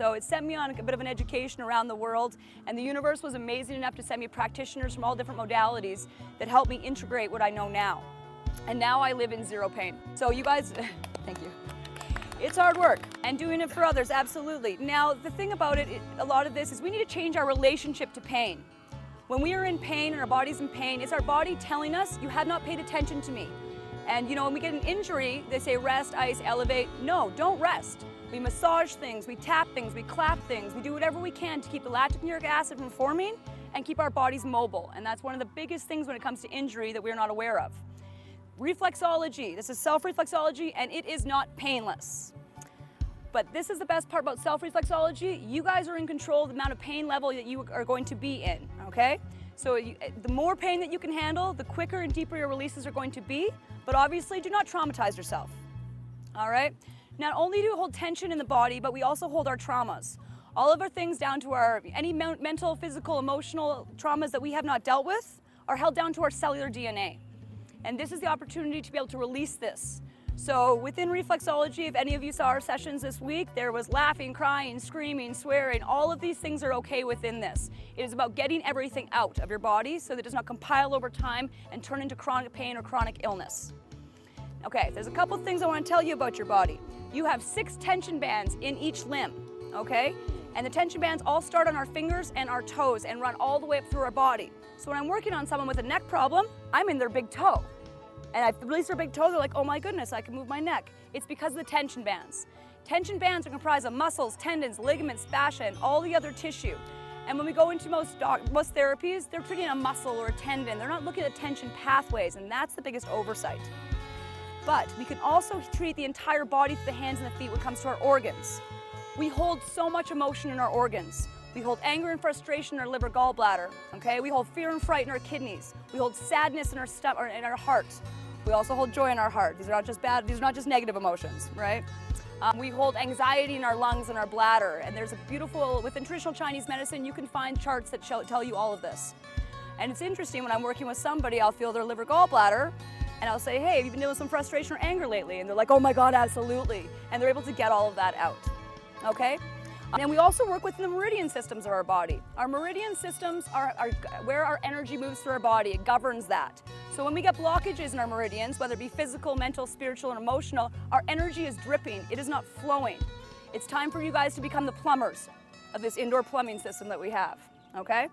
So it sent me on a bit of an education around the world, and the universe was amazing enough to send me practitioners from all different modalities that helped me integrate what I know now. And now I live in zero pain. So you guys, thank you. It's hard work, and doing it for others, absolutely. Now, the thing about it, a lot of this is we need to change our relationship to pain. When we are in pain and our body's in pain, it's our body telling us, you have not paid attention to me. And you know, when we get an injury, they say rest, ice, elevate. No, don't rest. We massage things, we tap things, we clap things, we do whatever we can to keep the lactic and uric acid from forming and keep our bodies mobile. And that's one of the biggest things when it comes to injury that we're not aware of. Reflexology, this is self-reflexology, and it is not painless. But this is the best part about self-reflexology. You guys are in control of the amount of pain level that you are going to be in, okay? So the more pain that you can handle, the quicker and deeper your releases are going to be, but obviously do not traumatize yourself, all right? Not only do we hold tension in the body, but we also hold our traumas. All of our things down to any mental, physical, emotional traumas that we have not dealt with are held down to our cellular DNA. And this is the opportunity to be able to release this. So within reflexology, if any of you saw our sessions this week, there was laughing, crying, screaming, swearing. All of these things are okay within this. It is about getting everything out of your body so that it does not compile over time and turn into chronic pain or chronic illness. Okay, there's a couple things I want to tell you about your body. You have 6 tension bands in each limb, okay? And the tension bands all start on our fingers and our toes and run all the way up through our body. So when I'm working on someone with a neck problem, I'm in their big toe. And I release their big toe, they're like, oh my goodness, I can move my neck. It's because of the tension bands. Tension bands are comprised of muscles, tendons, ligaments, fascia, and all the other tissue. And when we go into most therapies, they're treating a muscle or a tendon. They're not looking at tension pathways, and that's the biggest oversight. But we can also treat the entire body through the hands and the feet when it comes to our organs. We hold so much emotion in our organs. We hold anger and frustration in our liver, gallbladder, okay? We hold fear and fright in our kidneys. We hold sadness in our stomach, or in our heart. We also hold joy in our heart. These are not just bad, these are not just negative emotions, right? We hold anxiety in our lungs and our bladder. And there's a beautiful, within traditional Chinese medicine, you can find charts that tell you all of this. And it's interesting, when I'm working with somebody, I'll feel their liver, gallbladder, and I'll say, hey, have you been dealing with some frustration or anger lately? And they're like, oh my God, absolutely. And they're able to get all of that out, okay? And we also work with the meridian systems of our body. Our meridian systems are where our energy moves through our body. It governs that. So when we get blockages in our meridians, whether it be physical, mental, spiritual, and emotional, our energy is dripping. It is not flowing. It's time for you guys to become the plumbers of this indoor plumbing system that we have, okay?